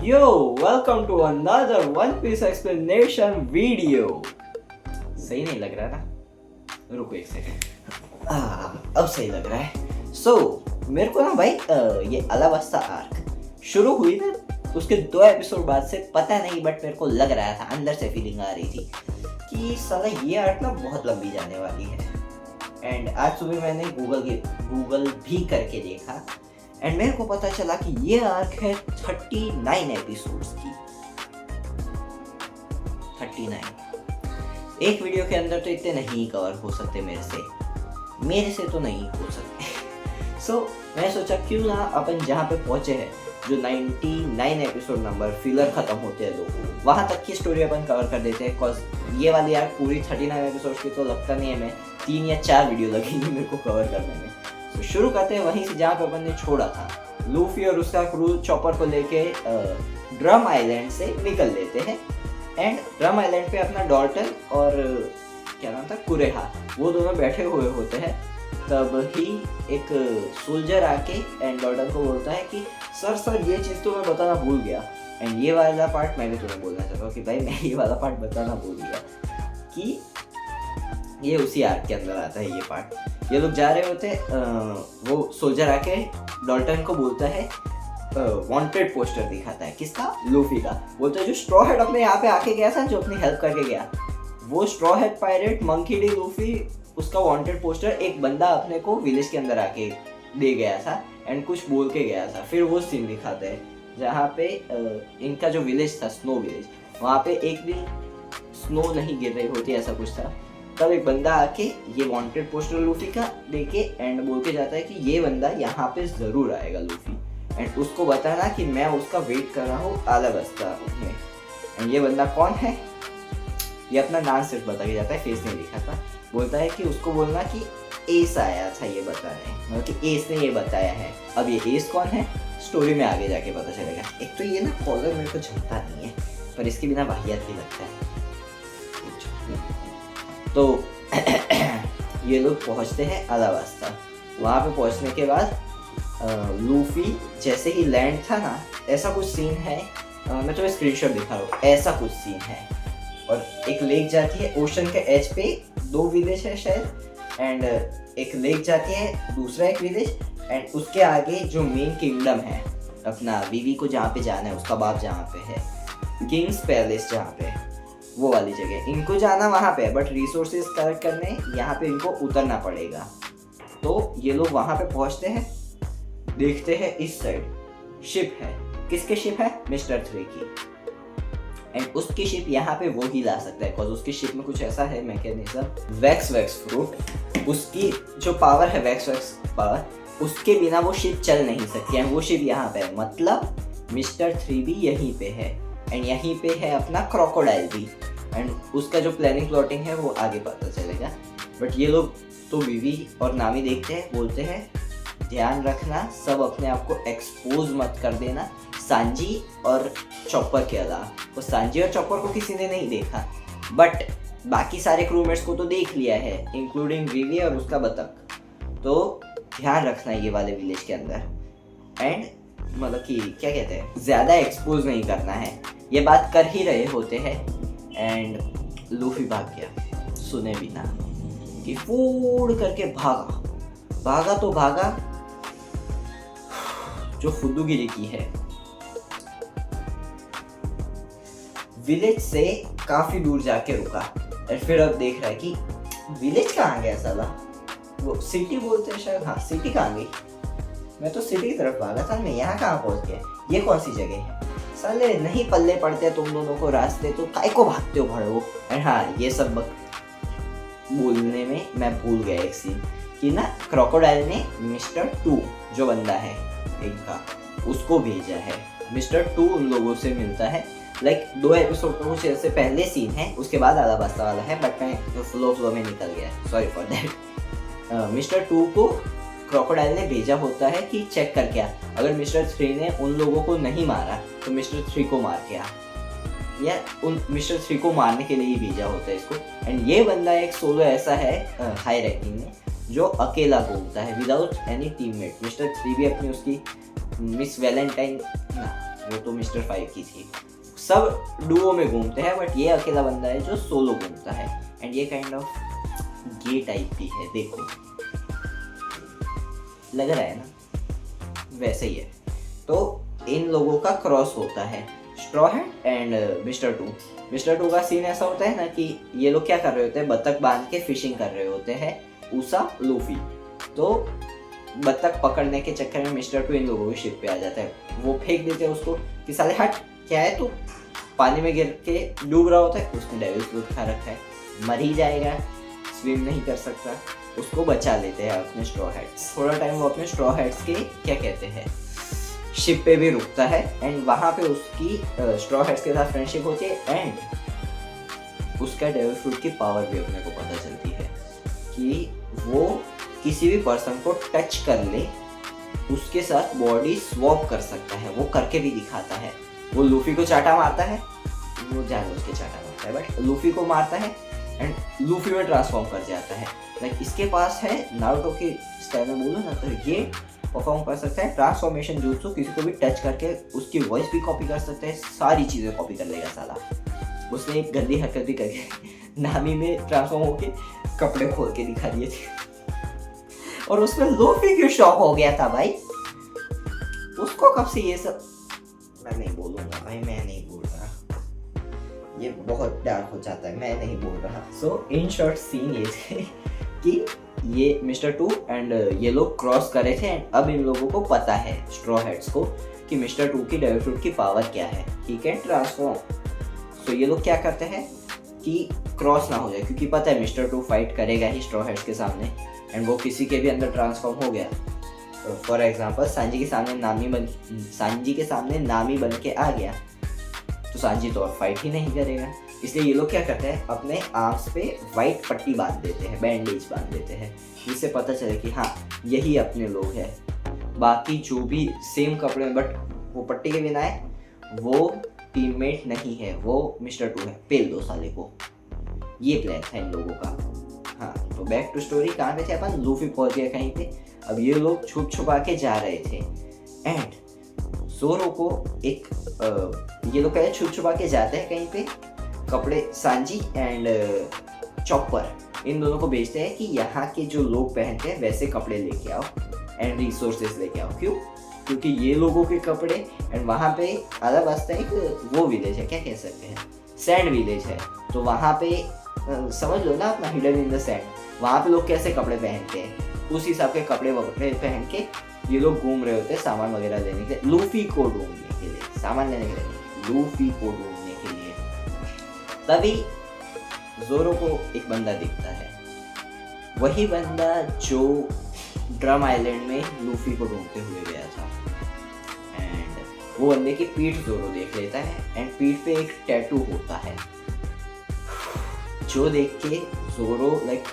Yo, welcome to another One Piece explanation video. सही नहीं लग रहा ना? रुको एक सेकंड। अब सही लग रहा है। मेरे को ना भाई ये अलाबास्ता आर्क शुरू हुई ना, उसके 2 एपिसोड बाद से पता नहीं, बट मेरे को लग रहा था, अंदर से फीलिंग आ रही थी कि साला ये आर्क ना बहुत लंबी जाने वाली है। एंड आज सुबह मैंने गूगल भी करके देखा एंड मेरे को पता चला कि ये आर्क है 39 एपिसोड्स की। 39 एक वीडियो के अंदर तो इतने नहीं कवर हो सकते मेरे से तो नहीं हो सकते। मैं सोचा क्यों ना अपन जहाँ पे पहुंचे हैं, जो 99 एपिसोड नंबर फिलर खत्म होते हैं लोग, वहाँ तक की स्टोरी अपन कवर कर देते हैं। कॉज ये वाली आर्क पूरी 39 एपिसोड की तो लगता नहीं है, मैं 3 या 4 वीडियो लगेंगी मेरे को कवर करने में। तो शुरू करते हैं वहीं से जहाँ पे अपन ने छोड़ा था। लूफी और उसका क्रू चॉपर को लेके ड्रम आइलैंड से निकल लेते हैं एंड ड्रम आइलैंड पे अपना डॉल्टन और क्या नाम था, कुरेहा, वो दोनों बैठे हुए होते हैं। तब ही एक सोल्जर आके एंड डॉल्टन को बोलता है कि सर ये चीज़ तो मैं बताना भूल गया। एंड ये वाला पार्ट मैं भी तुम्हें बोलना चाहता हूँ कि भाई मैं ये वाला पार्ट बताना भूल गया कि ये उसी आर्क के अंदर आता है। ये पार्ट ये लोग जा रहे होते, वो सोल्जर आके डॉल्टन को बोलता है, वांटेड पोस्टर दिखाता है। किसका? लूफी का। बोलता है जो स्ट्रॉ हेड अपने यहाँ पे आके गया था, जो अपनी हेल्प करके गया, वो straw head pirate monkey D Luffy, उसका वांटेड पोस्टर एक बंदा अपने को विलेज के अंदर आके दे गया था एंड कुछ बोल के गया था। फिर वो सीन दिखाते हैं जहाँ पे इनका जो विलेज था, स्नो विलेज, वहाँ पे एक दिन स्नो नहीं गिर रही होती, ऐसा कुछ था। तब एक बंदा आके ये वांटेड पोस्टर लूफी का देके एंड बोल के जाता है कि ये बंदा यहाँ पे जरूर आएगा लूफी, एंड उसको बताना कि मैं उसका वेट कर रहा हूँ अलाबास्ता में। एंड ये बंदा कौन है, ये अपना नाम सिर्फ बता के जाता है, फेस नहीं दिखाता। बोलता है कि उसको बोलना कि एस आया था ये बताने, मतलब कि एस ने ये बताया है। अब ये एस कौन है, स्टोरी में आगे जाके पता चलेगा। एक तो ये ना कॉलर मेरे को जमता नहीं है, पर इसके बिना वाहियात भी लगता है। तो ये लोग पहुंचते हैं अलाबास्ता। वहाँ पे पहुंचने के बाद लूफी जैसे ही लैंड था ना, ऐसा कुछ सीन है, मैं तुम्हें स्क्रीनशॉट दिखा रहा हूँ, ऐसा कुछ सीन है। और एक लेक जाती है ओशन के एज पे, 2 विलेज है शायद, एंड एक लेक जाती है, दूसरा एक विलेज, एंड उसके आगे जो मेन किंगडम है अपना वीवी को जहाँ पे जाना है, उसका बाप जहाँ पे है, किंग्स पैलेस जहाँ पे है, वो वाली जगह इनको जाना वहाँ पे है। बट रिसोर्सेज कलेक्ट करने यहाँ पे इनको उतरना पड़ेगा। तो ये लोग वहाँ पे पहुँचते हैं, देखते हैं इस साइड शिप है। किसके शिप है? मिस्टर 3 की। एंड उसकी शिप यहाँ पे वो ही ला सकता है, बिकॉज उसकी शिप में कुछ ऐसा है मैकेनिज्म, वैक्स फ्रूट, उसकी जो पावर है वैक्स पावर, उसके बिना वो शिप चल नहीं सकती है। वो शिप यहाँ पे है, मतलब मिस्टर 3 भी यहीं पे है एंड यहीं पे है अपना क्रोकोडाइल भी। एंड उसका जो प्लानिंग प्लॉटिंग है वो आगे पता चलेगा। बट ये लोग तो वीवी और नामी देखते हैं, बोलते हैं ध्यान रखना, सब अपने आप को एक्सपोज मत कर देना, सांजी और चॉपर के अलावा। वो सांजी और चॉपर को किसी ने नहीं देखा, बट बाकी सारे क्रूमेट्स को तो देख लिया है, इंक्लूडिंग वीवी और उसका बतख। तो ध्यान रखना ये वाले विलेज के अंदर। एंड मतलब कि क्या कहते हैं, ज़्यादा एक्सपोज नहीं करना है। ये बात कर ही रहे होते हैं एंड लूफी भाग गया सुने बिना, कि फूड करके भागा तो भागा जो फुद्दूगिरी की है। विलेज से काफी दूर जाके रुका और फिर अब देख रहा है कि विलेज कहाँ गया साला। वो सिटी बोलते हैं शायद, हाँ सिटी कहाँ गई, मैं तो सिटी की तरफ भागा था, मैं यहाँ कहाँ पहुँच गया, ये कौन सी जगह है साले। नहीं पल्ले पड़ते तुम दोनों को रास्ते, तो काय को भागते हो भड़ो। एंड हाँ, ये सब बोलने में मैं भूल गया एक सीन कि ना, क्रोकोडाइल ने मिस्टर 2 जो बंदा है इनका, उसको भेजा है। मिस्टर 2 उन लोगों से मिलता है, लाइक 2 एपिसोड का कुछ ऐसे पहले सीन है, उसके बाद अलाबास्ता वाला है, बट मैं फ्लो में निकल गया, सॉरी फॉर दैट। मिस्टर 2 को क्रोकोडाइल ने भेजा होता है कि चेक करके आ, अगर मिस्टर 3 ने उन लोगों को नहीं मारा तो मिस्टर 3 को मार के आ, या उन मिस्टर 3 को मारने के लिए ही भेजा होता है इसको। एंड ये बंदा एक सोलो ऐसा है हाई रैंकिंग में, जो अकेला घूमता है विदाउट एनी टीममेट। मिस्टर 3 भी अपनी उसकी मिस वैलेंटाइन ना वो तो मिस्टर 5 की थी। सब डुओ में घूमते हैं, बट ये अकेला बंदा है जो सोलो घूमता है। एंड ये काइंड ऑफ गे टाइप भी है, देखो लग रहा है ना, वैसे ही है। तो इन लोगों का क्रॉस होता है, straw hat and mister to का सीन ऐसा होता है ना कि ये लोग क्या कर रहे होते हैं, बतख बांध के फिशिंग कर रहे होते हैं, उसा लूफी। तो बतख पकड़ने के चक्कर में मिस्टर टू इन लोगों की शिप पे आ जाता है। वो फेंक देते हैं उसको कि साले हट, क्या है तू, पानी में गिर के डूब रहा होता है। उसने डेविल फ्रूट खा रखा है, मर ही जाएगा, स्विम नहीं कर सकता। उसको बचा लेते हैं अपने स्ट्रॉ हैट्स। थोड़ा टाइम वो अपने स्ट्रॉ हैट्स के क्या कहते हैं शिप पे भी रुकता है, एंड वहाँ पे उसकी स्ट्रॉ हैट्स के साथ फ्रेंडशिप होती है। एंड उसका डेविल फ्रूट की पावर भी अपने को पता चलती है कि वो किसी भी पर्सन को टच कर ले, उसके साथ बॉडी स्वैप कर सकता है। वो करके भी दिखाता है। वो लूफी को चाटा मारता है, वो जानबूझ के चाटा मारता है, बट लूफी को मारता है एंड लूफी में ट्रांसफॉर्म कर जाता है। लाइक इसके पास है, नारुतो के स्टाइल में बोलो ना, तो ये परफॉर्म कर सकता है ट्रांसफॉर्मेशन jutsu, किसी को भी टच करके उसकी वॉइस भी कॉपी कर सकता है, सारी चीज़ें कॉपी कर लेगा साला। उसने एक गंदी हरकत भी करके नामी में ट्रांसफॉर्म होके कपड़े खोल के दिखा दिए थे, और उसमें लूफी क्यों शॉक हो गया था भाई। उसको कब से ये सब, मैं नहीं बोलूँगा भाई, मैं नहीं बोल रहा, ये बहुत डार्क हो जाता है, मैं नहीं बोल रहा। सो इन शॉर्ट सीन ये थे कि ये मिस्टर टू एंड ये लोग क्रॉस करे थे, एंड अब इन लोगों को पता है स्ट्रॉ हैट्स को कि मिस्टर टू की डेविल फ्रूट की पावर क्या है, ही कैन ट्रांसफॉर्म। सो ये लोग क्या करते हैं कि क्रॉस ना हो जाए, क्योंकि पता है मिस्टर टू फाइट करेगा ही स्ट्रॉ हैट्स के सामने, एंड वो किसी के भी अंदर ट्रांसफॉर्म हो गया, फॉर एग्जाम्पल सांजी के सामने नामी बन के आ गया, तो सांजी तो और फाइट ही नहीं करेगा। इसलिए ये लोग क्या करते हैं, अपने आर्म्स पे वाइट पट्टी बांध देते हैं, बैंडेज बांध देते हैं, जिससे पता चले कि हाँ यही अपने लोग हैं। बाकी जो भी सेम कपड़े में बट वो पट्टी के बिना है, वो टीममेट नहीं है, वो मिस्टर टू है, पेल दो साले को। ये प्लान था इन लोगों का। हाँ, तो बैक टू स्टोरी, कहाँ पे थे अपन, लूफी पहुंच गया कहीं पे। अब ये लोग छुप छुपा के जा रहे थे, एंड जोरो को एक ये लोग क्या छुप छुपा के जाते हैं कहीं पे, कपड़े सांजी एंड चॉपर इन दोनों को भेजते हैं कि यहाँ के जो लोग पहनते हैं वैसे कपड़े लेके आओ एंड रिसोर्सेज लेके आओ। क्यों? क्योंकि ये लोगों के कपड़े, एंड वहाँ पे अलाबास्ता एक वो विलेज है, क्या कह सकते हैं, सैंड विलेज है। तो वहाँ पे समझ लो ना अपना हिडन इन द सैंड, वहाँ पे लोग कैसे कपड़े पहनते हैं, उस हिसाब के कपड़े वपड़े पहन के ये लोग घूम रहे होते हैं सामान वगैरह लेने के लिए, लूफी को ढूंढने के लिए, सामान लेने के लिए, लूफी को ढूंढने के लिए। तभी जोरो को एक बंदा दिखता है, वही बंदा जो ड्रम आइलैंड में लूफी को ढूंढते हुए गया था। एंड वो बंदे की पीठ जोरो देख लेता है, एंड पीठ पे एक टैटू होता है, जो देख के जोरो लाइक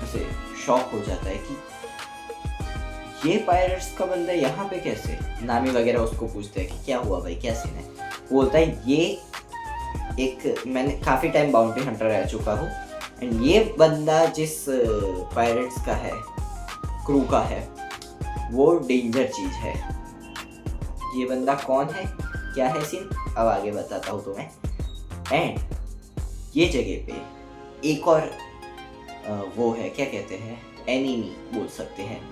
उसे शॉक हो जाता है कि ये पायरेट्स का बंदा यहाँ पे कैसे। नामी वगैरह उसको पूछते हैं कि क्या हुआ भाई, क्या सीन है। वो बोलता है ये एक, मैंने काफ़ी टाइम बाउंटी हंटर रह चुका हूँ, एंड ये बंदा जिस पायरेट्स का है, क्रू का है, वो डेंजर चीज़ है। ये बंदा कौन है, क्या है सीन, अब आगे बताता हूँ तुम्हें। एंड ये जगह पे एक और वो है, क्या कहते हैं, एनिमी बोल सकते हैं।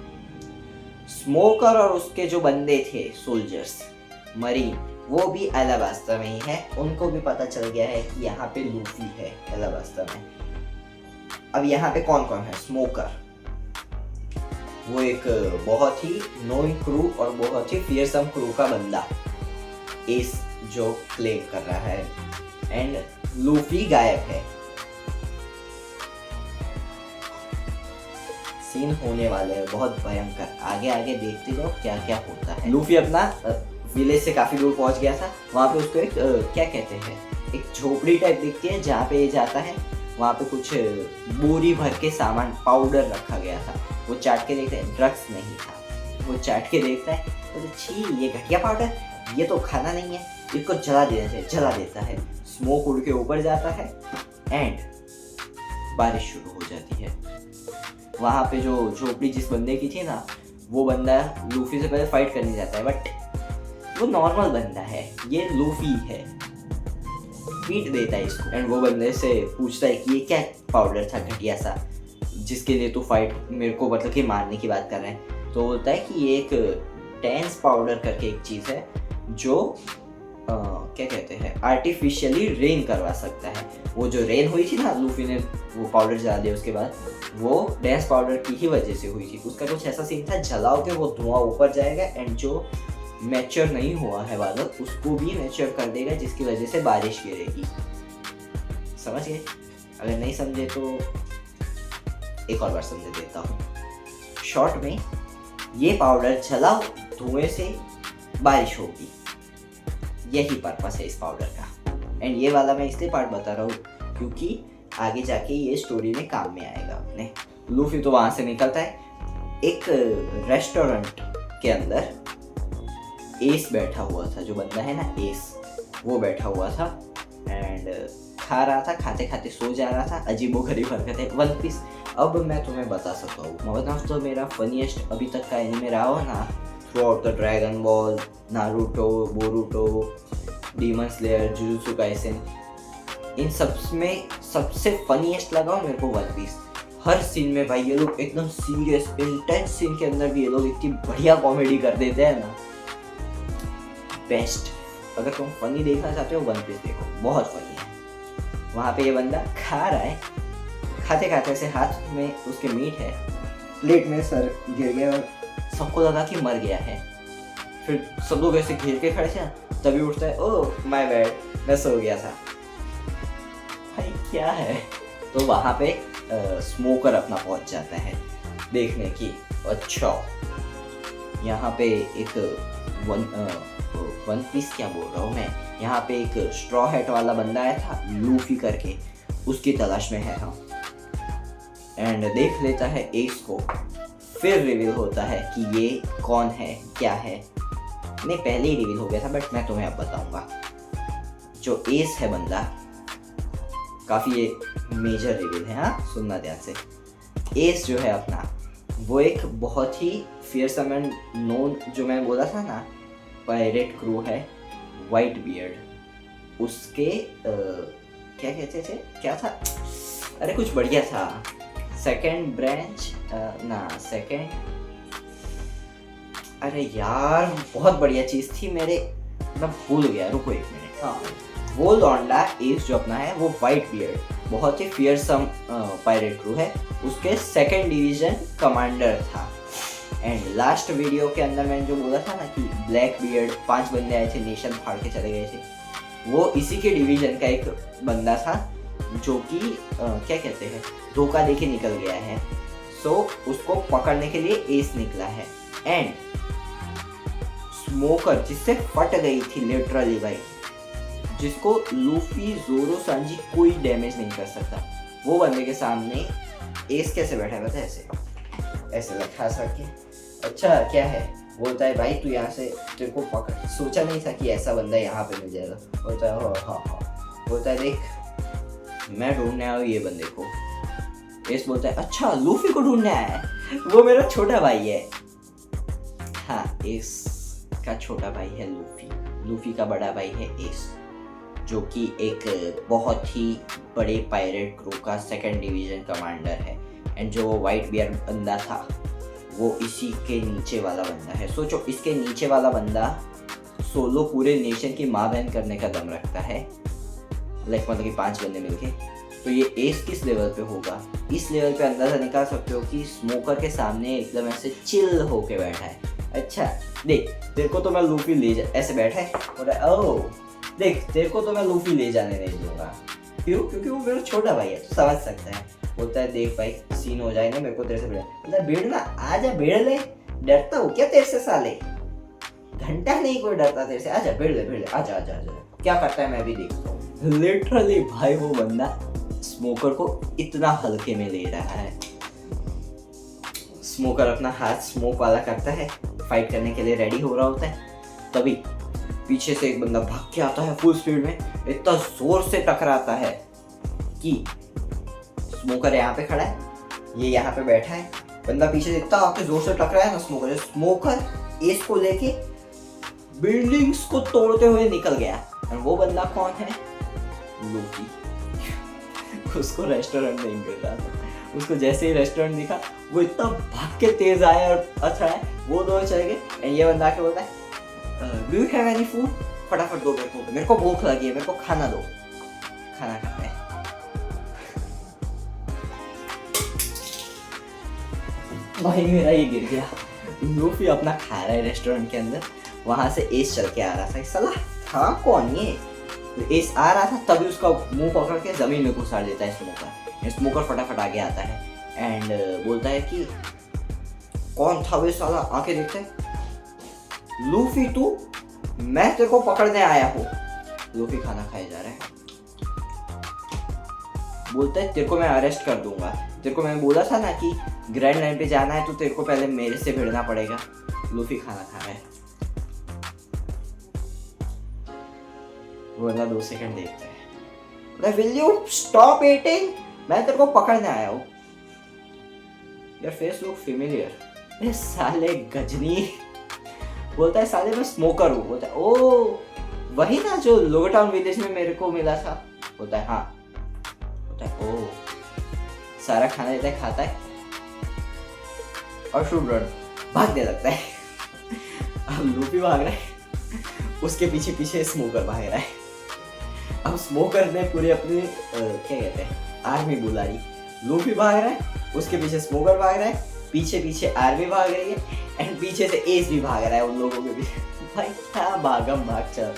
स्मोकर और उसके जो बंदे थे सोल्जर्स, मरीन, वो भी अलाबास्ता में ही है। उनको भी पता चल गया है कि यहाँ पे लूफी है अलाबास्ता में। अब यहाँ पे कौन कौन है, स्मोकर, वो एक बहुत ही नोइंग क्रू और बहुत ही फियरसम क्रू का बंदा, एस जो क्लेम कर रहा है, एंड लूफी गायब है। सीन होने वाले हैं बहुत भयंकर, आगे आगे देखते जाओ क्या क्या होता है। लूफी अपना विलेज से काफी दूर पहुंच गया था, वहाँ पे उसको एक क्या कहते हैं, एक झोपड़ी टाइप दिखती है जहाँ पे ये जाता है। वहाँ पे कुछ बोरी भर के सामान, पाउडर रखा गया था। वो चाट के देखता है, ड्रग्स नहीं था, वो चाट के देखता है, तो छी ये घटिया पाउडर, ये तो खाना नहीं है, इसको जला देना चाहिए, जला देता है। स्मोक उड़ के ऊपर जाता है, एंड बारिश शुरू हो जाती है। वहाँ पे जो झोपड़ी जिस बंदे की थी ना, वो बंदा लूफी से पहले फाइट करने जाता है, बट वो नॉर्मल बंदा है, ये लूफी है, पीट देता है इसको। एंड वो बंदे से पूछता है कि ये क्या पाउडर था घटिया सा जिसके लिए तू फाइट मेरे को मतलब कि मारने की बात कर रहे हैं। तो बोलता है कि ये एक डेंस पाउडर करके एक चीज़ है जो क्या कहते हैं आर्टिफिशियली रेन करवा सकता है। वो जो रेन हुई थी ना, लूफी ने वो पाउडर जला दिया उसके बाद, वो डेंस पाउडर की ही वजह से हुई थी। उसका कुछ ऐसा सीन था, जलाओ के वो धुआं ऊपर जाएगा एंड जो मैच्योर नहीं हुआ है बादल उसको भी मैच्योर कर देगा, जिसकी वजह से बारिश गिरेगी। समझ गए? अगर नहीं समझे तो एक और बार समझ देता हूँ। शॉर्ट में ये पाउडर जलाओ, धुएं से बारिश होगी, यही पर्पस है इस पाउडर का। एंड ये वाला मैं इसलिए पार्ट बता रहा हूँ क्योंकि आगे जाके ये स्टोरी में काम में आएगा अपने। लूफी तो वहाँ से निकलता है, एक रेस्टोरेंट के अंदर एस बैठा हुआ था, जो बंदा है ना एस, वो बैठा हुआ था एंड खा रहा था, खाते खाते सो जा रहा था। अजीबोगरीब हरकत है। वन पीस अब मैं तुम्हें बता सकता हूँ, मैं बताऊँ तो मेरा फनीएस्ट अभी तक का एनिमे रहा हो ना, throughout the Dragon Ball, Naruto, Boruto, Demon Slayer, Jujutsu Kaisen, इन सब में सबसे फनीएस्ट लगा मेरे को वन पीस। हर सीन में भाई ये लोग एकदम सीरियस इंटेंस सीन के अंदर भी ये लोग इतनी बढ़िया कॉमेडी कर देते हैं ना, बेस्ट। अगर तुम फनी देखना चाहते हो वन पीस देखो, बहुत फनी है। वहाँ पे ये बंदा खा रहा है, खाते खाते से हाथ में उसके मीट है, प्लेट में सर गिर गया और सबको लगा कि मर गया है। फिर सब लोग ऐसे घेर के खड़े थे, तभी उठता है, ओह माय बैड, मैं सो गया था। भाई क्या है? तो वहाँ पे स्मोकर अपना पहुँच जाता है देखने की। अच्छा यहाँ पे एक वन पीस क्या बोल रहा हूँ मैं, यहाँ पे एक स्ट्रॉ हैट वाला बंदा आया था लूफी करके, उसकी तलाश में है हम। एंड देख लेता है एस को, फिर रिवील होता है कि ये कौन है क्या है। नहीं पहले ही रिवील हो गया था बट मैं तुम्हें अब बताऊंगा। जो एस है बंदा, काफ़ी ये मेजर रिवील है, हाँ सुनना ध्यान से। एस जो है अपना, वो एक बहुत ही फियरसम एंड नोन, जो मैं बोला था ना पायरेट क्रू है, वाइट बियर्ड, उसके क्या कहते थे, क्या था, अरे कुछ बढ़िया था, सेकेंड ब्रांच ना सेकेंड, अरे यार बहुत बढ़िया चीज़ थी मेरे, मैं भूल गया, रुको एक मिनट। हाँ वो लौंडा एस जो अपना है, वो वाइट बियर्ड, बहुत ही फियरसम पायरेट क्रू है, उसके सेकेंड डिवीजन कमांडर था। एंड लास्ट वीडियो के अंदर मैंने जो बोला था ना कि ब्लैक बियर्ड 5 बंदे आए थे, नेशन फाड़ के चले गए थे, वो इसी के डिवीजन का एक बंदा था जो कि क्या कहते हैं धोखा देके निकल गया है। सो उसको पकड़ने के लिए एस निकला है। एंड स्मोकर जिससे फट गई थी लिटरली भाई, जिसको लूफी जोरो सांजी कोई डैमेज नहीं कर सकता, वो बंदे के सामने एस कैसे बैठा है पता है, ऐसे ऐसे रखा सके। अच्छा क्या है, बोलता है भाई तू यहाँ से, तेरे को पकड़, सोचा नहीं था कि ऐसा बंदा यहाँ पे मिल जाएगा। बोलता है हाँ। बोलता है देख मैं ढूंढने आया हूँ ये बंदे को। एस बोलता है अच्छा लूफी को ढूंढने आया है, वो मेरा छोटा भाई है। हाँ एस का छोटा भाई है लूफी, लूफी का बड़ा भाई है एस, जो कि एक बहुत ही बड़े पायरेट क्रू का सेकंड डिवीजन कमांडर है। एंड जो वो वाइट बियर्ड बंदा था वो इसी के नीचे वाला बंदा है। सोचो इसके नीचे वाला बंदा सोलो पूरे नेशन की माँ बहन करने का दम रखता है, लाइक मतलब कि 5 बंदे मिलके। तो ये एस किस लेवल पे होगा, इस लेवल पे अंदाजा निकाल सकते हो कि स्मोकर के सामने एकदम ऐसे चिल होके बैठा है। अच्छा देख तेरे को तो मैं लूफी ले जा, ऐसे बैठा है और ओह देख तेरे को तो मैं लूफी ले जाने नहीं दूंगा। क्यों? क्योंकि वो मेरा छोटा भाई है, तो समझ सकता है। बोलता है देख भाई सीन हो जाए ना, मेरे को तेरे से भिड़ ना, आजा भिड़ ले, डरता हूँ क्या तेरे से साले, घंटा नहीं कोई डरता तेरे से, आजा भिड़ ले, आजा आजा आजा, क्या करता है मैं भी देखता हूँ। लिटरली भाई वो बंदा स्मोकर को इतना हल्के में ले रहा है। स्मोकर अपना हाथ स्मोक वाला करता है, फाइट करने के लिए रेडी हो रहा होता है, तभी पीछे से एक बंदा भाग के आता है फुल स्पीड में, इतना जोर से टकराता है कि स्मोकर यहाँ पे खड़ा है, ये यहाँ पे बैठा है, बंदा पीछे से इतना आके जोर से टकराया ना स्मोकर एस को लेके बिल्डिंग्स को तोड़ते हुए निकल गया। और वो बंदा कौन है? लूफी। उसको रेस्टोरेंट नहीं मिल रहा था। उसको जैसे ही रेस्टोरेंट दिखा वो इतना भाग के तेज आया और अच्छा है, वो दोनों चले गए। एंड ये बंदा आके बोलता है do you have any food, फटाफट दो मेरे को भूख लगी है, मेरे को खाना दो। खाना खाता है। भाई मेरा ये गिर गया। लूफी अपना खा रहा है रेस्टोरेंट के अंदर, वहां से एस चल के आ रहा था। साला था कौन ये? एस आ रहा था तभी उसका मुंह पकड़ के जमीन में घुसा देता है स्मोकर। स्मोकर फटाफट आगे आता है एंड बोलता है कि कौन था वे साला? आके देखते हैं, लूफी तू, मैं तेरे को पकड़ने आया हूँ। लूफी खाना खाए जा रहा है, बोलता है तेरे को मैं अरेस्ट कर दूंगा, तेरे को मैं बोला था ना कि ग्रैंड लाइन पे जाना है तो तेरे को पहले मेरे से भिड़ना पड़ेगा। लूफी खाना खा रहा है। वो बंदा 2 सेकंड देखता है, विल यू स्टॉप ईटिंग, मैं तेरे को पकड़ने आया हूँ। Your face look familiar. साले गजनी। बोलता है साले मैं स्मोकर हूँ। बोलता है ओ वही ना जो लोगटाउन विलेज में मेरे को मिला था। बोलता है हाँ। बोलता है ओ, सारा खाना देता है, खाता है और शुड रन, भागने लगता है। अब लूफी भाग रहा है, उसके पीछे पीछे स्मोकर भाग रहा है। अब स्मोकर ने पूरी अपनी क्या कहते हैं आर्मी बुला ली। लूफी भाग रहा है, उसके पीछे स्मोकर भाग रहा है, पीछे पीछे आर्मी भाग रही है एंड पीछे से एस भी भाग रहा है उन लोगों के पीछे। भाई क्या भागम भाग चल,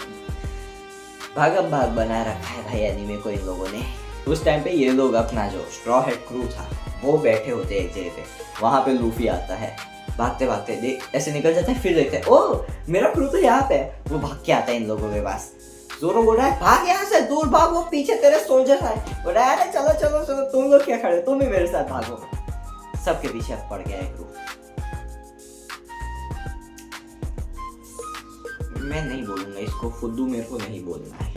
भागम भाग बना रखा है भाई एनीमे को इन लोगों ने। उस टाइम पे ये लोग अपना जो स्ट्रॉ हेड क्रू था वो बैठे होते एक जगह पे। वहां पे लूफी आता है भागते भागते, देख ऐसे निकल जाता है, फिर देखते हैं ओ मेरा क्रू तो यहाँ पे। वो भाग के आता है इन लोगों के पास। जोरो बोल रहा है भाग यहाँ से, दूर भाग, वो पीछे तेरे सोल्जर्स आए। बोल रहा है अरे चलो चलो चलो, तुम लोग क्या खड़े, तुम भी मेरे साथ भागो। सबके पीछे पड़ गया है क्रू। मैं नहीं बोलूंगा इसको फुद्दू, मेरे को नहीं बोलना है,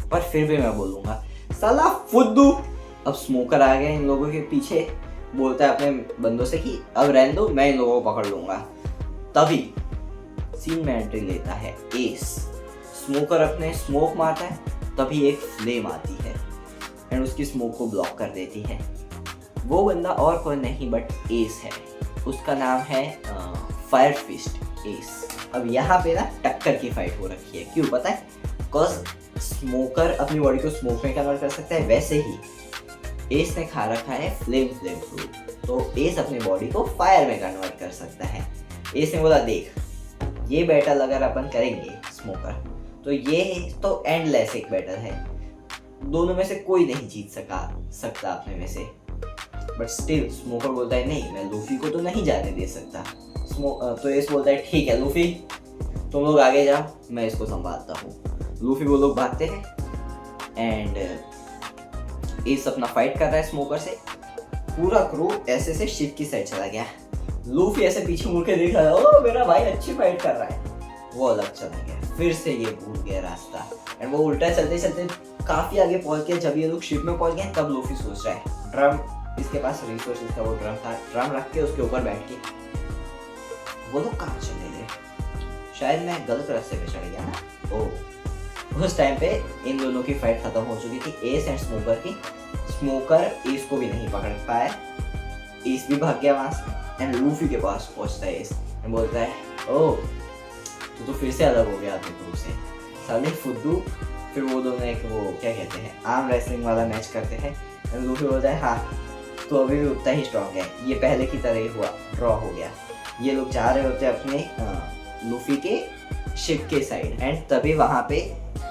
पर फिर भी मैं बोलूंगा साला फुद्दू। अब स्मोकर आ गया इन लोगों के पीछे, बोलता है अपने बंदों से कि अब रहने दो, मैं इन लोगों को पकड़ लूंगा। तभी सीन में एंट्री लेता है एस। स्मोकर अपने स्मोक मारता है, तभी एक फ्लेम आती है एंड उसकी स्मोक को ब्लॉक कर देती है। वो बंदा और कोई नहीं बट एस है। उसका नाम है फायर फिस्ट एस। अब यहाँ पे ना टक्कर की फाइट हो रखी है। क्यों पता है? बिकॉज स्मोकर अपनी बॉडी को स्मोक में कन्वर्ट कर सकता है, वैसे ही एस ने खा रखा है फ्लेम फ्रूट, तो एस अपनी बॉडी को फायर में कन्वर्ट कर सकता है। एस ने बोला देख ये बैटल अगर अपन करेंगे स्मोकर, तो ये तो एंडलेस एक बैटल है, दोनों में से कोई नहीं जीत सकता अपने में से। बट स्टिल स्मोकर बोलता है नहीं, मैं लूफी को तो नहीं जाने दे सकता। तो एस बोलता है ठीक है लूफी, तुम लोग आगे जाओ, मैं इसको संभालता हूँ। लूफी वो लोग भागते हैं एंड एस अपना फाइट कर रहा है स्मोकर से। पूरा क्रू ऐसे से शिप की साइड चला गया। लूफी ऐसे पीछे मुड़ के देख रहा है, ओ मेरा भाई अच्छी फाइट कर रहा है। वो अलग चला गया, फिर से ये भूल गया रास्ता एंड वो उल्टा चलते चलते काफी आगे पहुंच गया। जब ये लोग शिप में पहुंच गए तब लूफी सोच रहा है ड्रम, इसके पास रिसोर्सेज का वो ड्रम था, ड्रम रख के उसके ऊपर बैठ के वो लोग कहाँ चले गए? शायद मैं गलत रास्ते पे चढ़ गया ना। ओह, उस टाइम पे इन दोनों की फाइट खत्म हो चुकी थी, एस एंड स्मोकर की। स्मोकर एस को भी नहीं पकड़ पाया, एस भी भाग गया वहां से एंड लूफी के पास पहुंचता है एस एंड बोलता है ओह तो फिर से अलग हो गया अपने ग्रुप से, साले फुद्दू। फिर वो दोनों एक वो क्या कहते हैं आर्म रेसलिंग वाला मैच करते हैं एंड लूफी बोलता है हाँ तो अभी भी उतना ही स्ट्रॉन्ग है, ये पहले की तरह ही हुआ, ड्रॉ हो गया। ये लोग जा रहे होते अपने लूफी के शिप के साइड एंड तभी वहाँ पे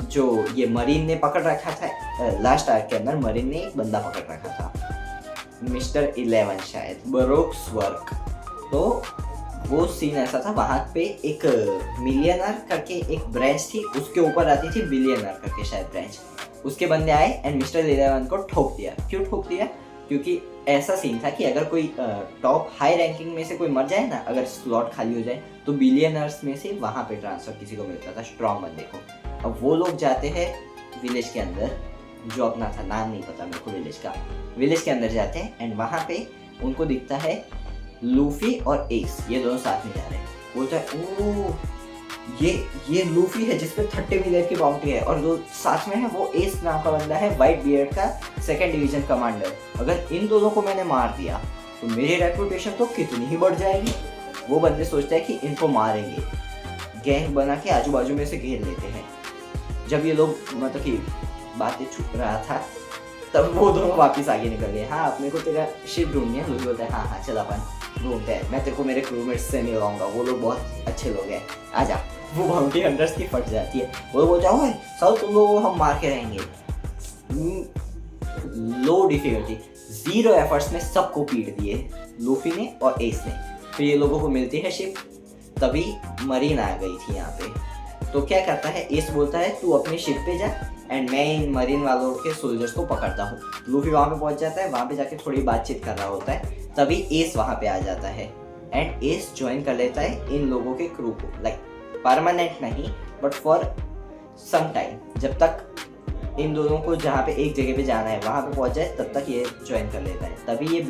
जो ये मरीन ने पकड़ रखा था, लास्ट आर्क के अंदर मरीन ने एक बंदा पकड़ रखा था, मिस्टर 11 शायद, बरोक्स वर्क। तो वो सीन ऐसा था, वहाँ पे एक मिलियनर करके एक ब्रांच थी, उसके ऊपर आती थी बिलियनर करके शायद ब्रांच। उसके बंदे आए एंड मिस्टर 11 को ठोक दिया। क्यों ठोक दिया? क्योंकि ऐसा सीन था कि अगर कोई टॉप हाई रैंकिंग में से कोई मर जाए ना, अगर स्लॉट खाली हो जाए तो बिलियनर्स में से वहाँ पे ट्रांसफर किसी को मिलता था, स्ट्रॉन्ग बंदे को। अब वो लोग जाते हैं विलेज के अंदर, जो अपना था नाम नहीं पता मेरे को विलेज का, विलेज के अंदर जाते हैं एंड वहाँ पे उनको दिखता है लूफी और एस, ये दोनों साथ में जा रहे हैं। बोलता है ओह ये लूफी है जिसपे 30 मिलियन की बाउंटी है, और जो साथ में है वो एस नाम का बंदा है, वाइट बियर्ड का 2nd डिवीजन कमांडर। अगर इन दोनों को मैंने मार दिया तो मेरी रेपुटेशन तो कितनी ही बढ़ जाएगी। वो बंदे सोचते हैं कि इनको मारेंगे, गैंग बना के आजू बाजू में से घेर लेते हैं। जब ये लोग मतलब कि बातें छुप रहा था तब वो दोनों वापस आगे निकल गए। हाँ, अपने को तेरा शिप ढूंढनी है। लूफी बोलता है हाँ चल अपन ढूंढते हैं, मैं तेरे को मेरे क्रूमेट्स से मिलवाऊंगा, वो लोग बहुत अच्छे लोग हैं, आजा। वो बाउंटी हंटर्स की फट जाती है। वो बोलता है सब तुम लोगों को हम मार के रहेंगे। लो डिफिकल्टी 0 एफर्ट्स में सबको पीट दिए लूफी ने और एस ने। फिर ये लोगों को मिलती है शिप, तभी मरीन आ गई थी यहाँ पे। तो क्या करता है, एस बोलता है तू अपनी शिप पे जा एंड मैं इन मरीन वालों के सोल्जर्स को पकड़ता हूँ। लूफी वहाँ पे पहुँच जाता है, वहाँ पे जाके थोड़ी बातचीत कर रहा होता है, तभी एस वहाँ पे आ जाता है एंड एस ज्वाइन कर लेता है इन लोगों के क्रू को। लाइक परमानेंट नहीं बट फॉर सम टाइम, जब तक इन दोनों को जहाँ पे एक जगह पे जाना है वहाँ पे पहुँच जाए तब तक ये ज्वाइन कर लेता है। तभी ये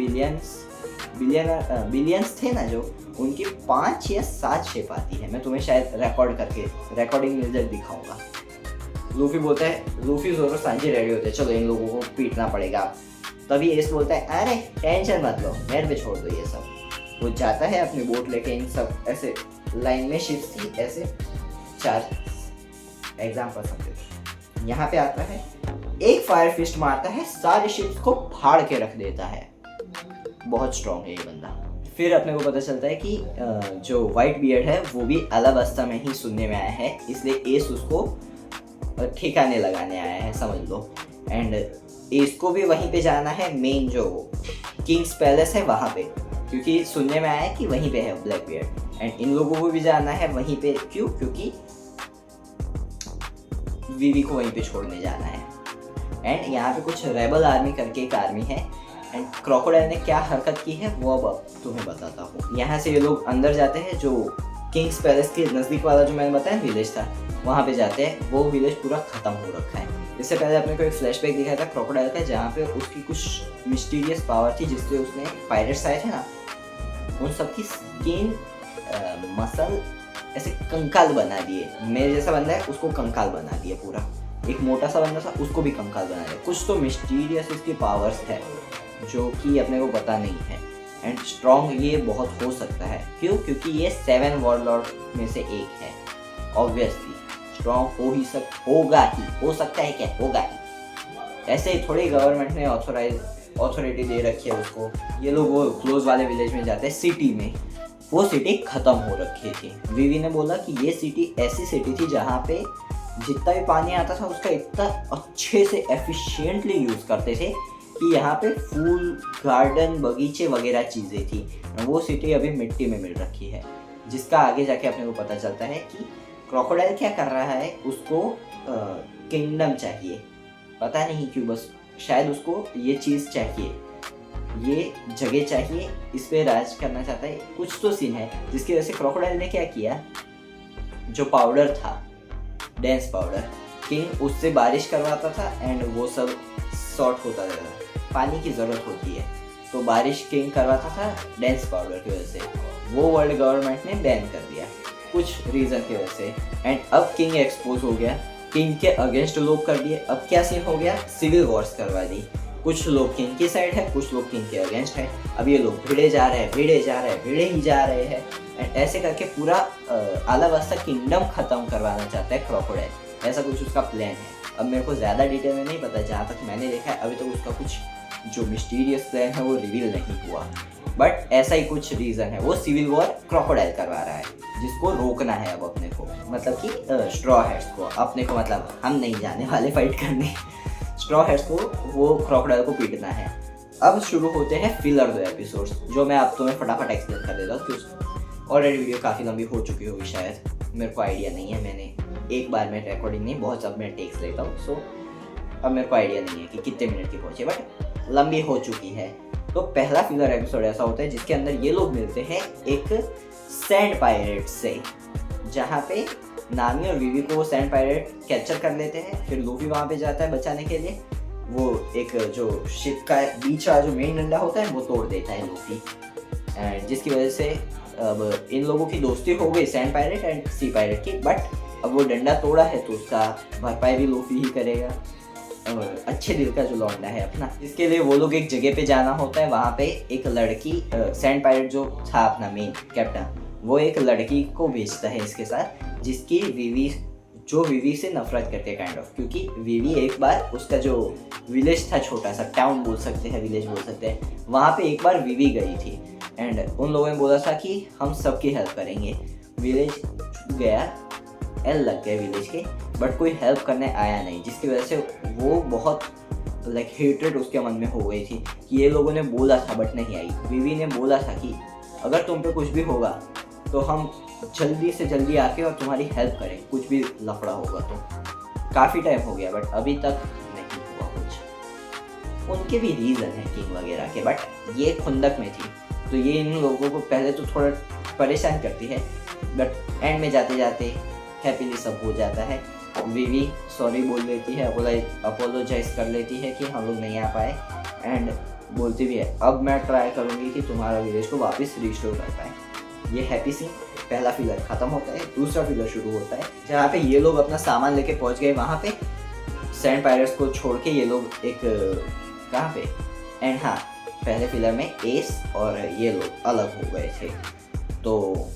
बिलियंस थे ना जो, उनकी 5 या 7 शिप आती है। मैं तुम्हें शायद रिकॉर्डिंग मिल जाए दिखाऊंगा। लूफी बोलता है, लूफी जोरो सांजी रेडी होते हैं, चलो इन लोगों को पीटना पड़ेगा। तभी एस बोलता है अरे टेंशन मत लो, मेरे पे छोड़ दो ये सब। वो जाता है अपनी बोट लेके, इन सब ऐसे लाइन में शिप्स थी ऐसे 4 एग्जाम्पल समझो। यहाँ पे आता है, एक फायर फिस्ट मारता है, सारे शिप्स को फाड़ के रख देता है। बहुत स्ट्रॉन्ग है ये बंदा। फिर अपने को पता चलता है कि जो वाइट बियर्ड है वो भी अलाबास्ता में ही सुनने में आया है, इसलिए एस उसको ठिकाने लगाने आया है, समझ लो। एंड एस को भी वहीं पे जाना है, मेन जो किंग्स पैलेस है वहाँ पे, क्योंकि सुनने में आया है कि वहीं पे है ब्लैक बियर्ड। एंड इन लोगों को भी जाना है वहीं पे, क्यों? क्योंकि वीवी को वहीं पे छोड़ने जाना है। एंड यहाँ पे कुछ रेबल आर्मी करके एक आर्मी है, एंड क्रोकोडाइल ने क्या हरकत की है वो अब तुम्हें बताता हूँ। यहाँ से ये लोग अंदर जाते हैं, जो किंग्स पैलेस के नज़दीक वाला जो मैंने बताया विलेज था वहाँ पे जाते हैं। वो विलेज पूरा ख़त्म हो रखा है। इससे पहले अपने को एक फ्लैशबैक दिखाया था क्रोकोडाइल का, जहाँ पे उसकी कुछ मिस्टीरियस पावर थी जिससे उसने पायरेट्स आए थे ना, उन सबकी स्किन मसल ऐसे कंकाल बना दिए। मेरे जैसा बंदा है उसको कंकाल बना दिया पूरा, एक मोटा सा बंदा था उसको भी कंकाल बना दिया। कुछ तो मिस्टीरियस इसकी पावर्स है जो कि अपने को पता नहीं है। एंड स्ट्रॉन्ग ये बहुत हो सकता है, क्यों? क्योंकि ये 7 वॉरलॉर्ड में से एक है। ऑब्वियसली स्ट्रॉन्ग होगा ही, हो सकता है क्या, होगा ही। ऐसे ही थोड़ी गवर्नमेंट ने अथॉरिटी दे रखी है उसको। ये लोग वो क्लोज वाले विलेज में जाते हैं, सिटी में। वो सिटी ख़त्म हो रखी थी। वीवी ने बोला कि ये सिटी ऐसी सिटी थी जहाँ पे जितना भी पानी आता था उसका इतना अच्छे से एफिशिएंटली यूज़ करते थे कि यहाँ पे फूल गार्डन बगीचे वगैरह चीज़ें थी। वो सिटी अभी मिट्टी में मिल रखी है, जिसका आगे जाके अपने को पता चलता है कि क्रोकोडाइल क्या कर रहा है, उसको किंगडम चाहिए, पता नहीं क्यों, बस शायद उसको ये चीज़ चाहिए, ये जगह चाहिए, इस पे राज करना चाहता है। कुछ तो सीन है जिसकी वजह से क्रोकोडाइल ने क्या किया, जो पाउडर था डेंस पाउडर, किंग उससे बारिश करवाता था एंड वो सब शॉर्ट होता रहता। पानी की ज़रूरत होती है तो बारिश किंग करवाता था डेंस पाउडर की वजह से। वो वर्ल्ड गवर्नमेंट ने बैन कर दिया कुछ रीज़न की वजह से। एंड अब किंग एक्सपोज हो गया, किंग के अगेंस्ट लोग कर दिए। अब क्या सीन हो गया, सिविल वॉर्स करवा दी। कुछ लोग किंग की साइड है, कुछ लोग किंग के अगेंस्ट है। अब ये लोग भिड़े जा रहे हैं एंड ऐसे करके पूरा अलाबास्ता किंगडम ख़त्म करवाना चाहता है क्रोकोडाइल। ऐसा कुछ उसका प्लान है। अब मेरे को ज़्यादा डिटेल में नहीं पता, जहाँ तक मैंने देखा है अभी तक उसका कुछ जो मिस्टीरियस प्लान है वो रिवील नहीं हुआ, बट ऐसा ही कुछ रीज़न है। वो सिविल वॉर क्रोकोडाइल करवा रहा है, जिसको रोकना है अब अपने को, मतलब कि स्ट्रॉ हैट्स को। अपने को मतलब हम नहीं जाने वाले फाइट करने, स्ट्रॉ हैट्स को वो क्रोकोडाइल को पीटना है। अब शुरू होते हैं फिलर 2 एपिसोड्स, जो मैं आप तुम्हें फटाफट एक्सप्लेन कर देता हूँ, क्योंकि ऑलरेडी वीडियो काफ़ी लंबी हो चुकी होगी शायद, मेरे को आइडिया नहीं है। मैंने एक बार में रिकॉर्डिंग नहीं, बहुत सब मैं टेक्स लेता हूँ, सो अब मेरे को आइडिया नहीं है कि कितने मिनट की पहुँचे, बट लंबी हो चुकी है। तो पहला फिलर एपिसोड ऐसा होता है जिसके अंदर ये लोग मिलते हैं एक सैंड पायरेट से, जहाँ पे नामी और वीवी को वो सैंड पायरेट कैप्चर कर लेते हैं। फिर लूफी वहाँ पे जाता है बचाने के लिए। वो एक जो शिप का बीच का जो मेन डंडा होता है वो तोड़ देता है लूफी, जिसकी वजह से अब इन लोगों की दोस्ती हो गई sand pirate and sea pirate की, बट अब वो डंडा तोड़ा है तो उसका भरपाई भी लूफी ही करेगा। और अच्छे दिल का जो लौंडा है अपना, इसके लिए वो लोग एक जगह पे जाना होता है। वहाँ पे एक लड़की सैंड पायरेट जो था अपना मेन कैप्टन, वो एक लड़की को भेजता है इसके साथ, जिसकी विवी से नफरत करते हैं काइंड ऑफ, क्योंकि विवी एक बार उसका जो विलेज था, छोटा सा टाउन बोल सकते हैं, विलेज बोल सकते हैं, वहाँ पे एक बार विवी गई थी एंड उन लोगों ने बोला था कि हम सबकी हेल्प करेंगे। विलेज गया, एल लग गए विलेज के, बट कोई हेल्प करने आया नहीं, जिसकी वजह से वो बहुत लाइक हेट्रेड उसके मन में हो गई थी कि ये लोगों ने बोला था बट नहीं आई। विवी ने बोला था कि अगर तुम पे कुछ भी होगा तो हम जल्दी से जल्दी आके और तुम्हारी हेल्प करें, कुछ भी लफड़ा होगा तो। काफ़ी टाइम हो गया बट अभी तक नहीं हुआ कुछ। उनके भी रीज़न है किंग वगैरह के, बट ये खुंदक में थी तो ये इन लोगों को पहले तो थोड़ा परेशान करती है, बट एंड में जाते जाते हैप्पीली सब हो जाता है। विवी सॉरी बोल लेती है, अपोलोजाइज कर लेती है कि हम लोग नहीं आ पाए, एंड बोलती भी है अब मैं ट्राई करूँगी कि तुम्हारा विलेज को वापस रिस्टोर कर पाए। ये हैप्पी सीन पहला फिलर खत्म होता है, दूसरा फिलर शुरू होता है जहाँ पे ये लोग अपना सामान लेके पहुँच गए वहाँ पे सैंड पायरेट्स को छोड़ के। ये लोग एक कहाँ पे, एंड हाँ पहले फिलर में एस और ये लोग अलग हो गए थे। तो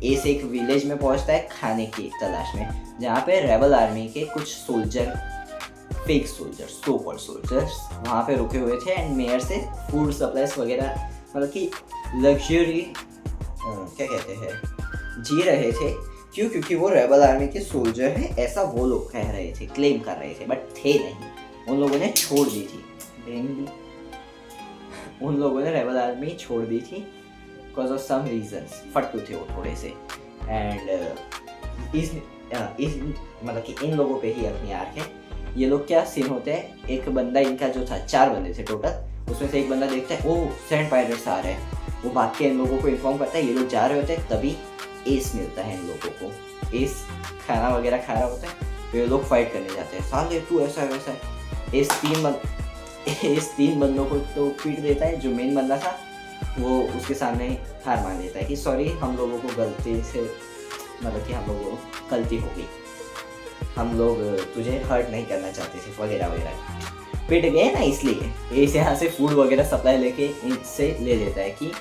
एस एक विलेज में पहुंचता है खाने की तलाश में, जहाँ पे रेबल आर्मी के कुछ soldier, fake soldiers, so called soldiers वहाँ पे रुके हुए थे एंड मेयर से फूड सप्लाईज वगैरह, मतलब कि लग्जरी क्या कहते हैं, जी रहे थे। क्यों? क्योंकि वो रेबल आर्मी के सोल्जर हैं, ऐसा वो लोग कह रहे थे, क्लेम कर रहे थे, बट थे नहीं। उन लोगों ने छोड़ दी थी, उन लोगों ने रेबल आर्मी छोड़ दी थी बिकॉज ऑफ सम रीजंस। फट्टू थे वो थोड़े से, एंड इस मतलब कि इन लोगों पे ही अपनी आर्क है। ये लोग क्या सीन होते हैं, एक बंदा इनका जो था, 4 बंदे थे टोटल, उसमें से एक बंदा देखता है ओ सैंड पायरेट्स आ रहे हैं, वो भाग के इन लोगों को इन्फॉर्म करता है, ये लोग जा रहे होते हैं। तभी एस मिलता है इन लोगों को, एस खाना वगैरह खा रहा होता है, तो ये लोग फाइट करने जाते हैं, साले तू ऐसा वैसा है। एस 3 बंदों को तो पीट देता है। जो मेन बंदा था वो उसके सामने हार मान लेता है कि सॉरी हम लोगों को गलती से, मतलब कि हम लोगों को गलती हो गई, हम लोग तुझे हर्ट नहीं करना चाहते थे वगैरह वगैरह। पिट गए ना, इसलिए इस यहाँ से फूड वगैरह सप्लाई लेके इनसे ले लेता है कि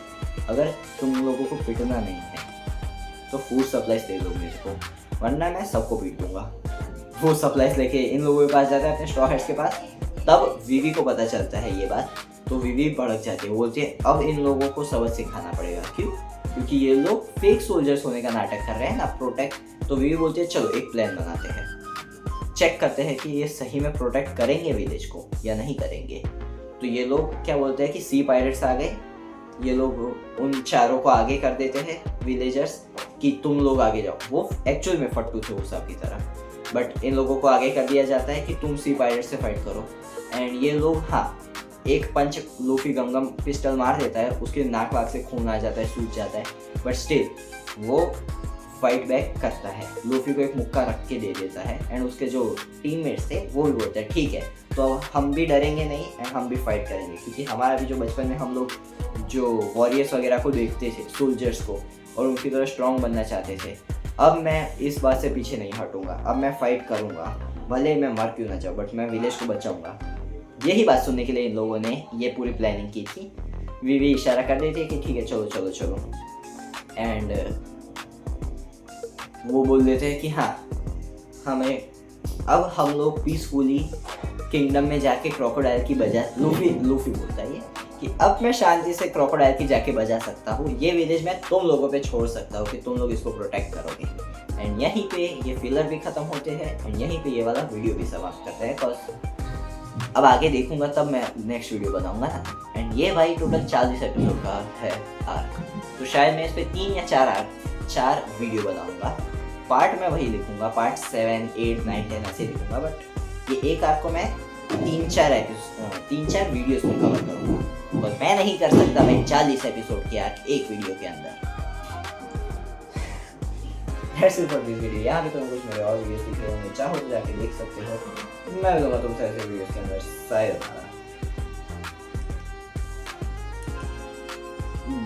अगर तुम लोगों को पिटना नहीं है तो फूड सप्लाईज दे दो मेरे को, वरना मैं सबको पीट दूंगा। वो सप्लाईज लेके इन लोगों के पास जाता है, अपने स्ट्रॉ हेड्स के पास। तब विवी को पता चलता है ये बात, तो विवी भड़क जाती है, बोलती है अब इन लोगों को सबक सिखाना पड़ेगा। क्यों? क्योंकि ये लोग फेक सोल्जर्स होने का नाटक कर रहे हैं ना, प्रोटेक्ट। तो विवी बोलती है चलो एक प्लान बनाते हैं, चेक करते हैं कि ये सही में प्रोटेक्ट करेंगे विलेज को या नहीं करेंगे। तो ये लोग क्या बोलते हैं कि सी पायरेट्स आ गए, ये लोग उन चारों को आगे कर देते हैं विलेजर्स कि तुम लोग आगे जाओ। वो एक्चुअल में फट्टू थे वो सब की तरह, बट इन लोगों को आगे कर दिया जाता है कि तुम सी पायरेट से फाइट करो। एंड ये लोग, हाँ एक पंच लूफी गमगम पिस्टल मार देता है, उसके नाक वाक से खून आ जाता है, सूज जाता है, बट स्टिल वो फाइट बैक करता है, लूफी को एक मुक्का रख के दे देता है। एंड उसके जो टीममेट्स थे वो भी बोलते हैं ठीक है तो हम भी डरेंगे नहीं एंड हम भी फाइट करेंगे, क्योंकि हमारा भी जो बचपन में हम लोग जो वॉरियर्स वगैरह को देखते थे, सोल्जर्स को, और उनकी तरह स्ट्रॉन्ग बनना चाहते थे। अब मैं इस बात से पीछे नहीं हटूंगा, अब मैं फाइट करूंगा, भले मैं मर क्यों ना जाऊँ, बट मैं विलेज को बचाऊंगा। यही बात सुनने के लिए इन लोगों ने ये पूरी प्लानिंग की थी। विवी इशारा कर देती है कि ठीक है चलो चलो चलो, एंड वो बोल देते हैं कि हाँ हमें अब हम लोग पीसफुली किंगडम में जाके क्रोकोडाइल की बजा, लूफी बोलता है कि अब मैं शांति से क्रोकोडाइल की जाके बजा सकता हूँ, ये विलेज मैं तुम लोगों पे छोड़ सकता हूँ कि तुम लोग इसको प्रोटेक्ट करोगे। एंड यहीं पे ये फिलर भी खत्म होते हैं एंड यहीं पे ये वाला वीडियो भी समाप्त करते हैं, बिकॉज अब आगे देखूंगा तब मैं नेक्स्ट वीडियो बनाऊंगा ना। एंड ये भाई टोटल 40 एपिसोड का है आर्क, तो शायद मैं इस पर 3 या 4 वीडियो बनाऊंगा। पार्ट मैं वही लिखूंगा, पार्ट 7, 8, 9, 10 ऐसे लिखूंगा, बट ये एक आर्क को मैं 3-4 वीडियोस में कवर करूंगा, और मैं नहीं कर सकता मैं 40 एपिसोड की आर्क एक वीडियो के अंदर। That's it for this video। यहाँ पे तुम्हें कुछ मेरे और वीडियोस दिख रहे होंगे, चाहो तो जाके देख सकते हो। मैं मिलूंगा तुमसे ऐसे वीडियोस के अंदर, शायद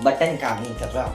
बटन काम नहीं कर रहा।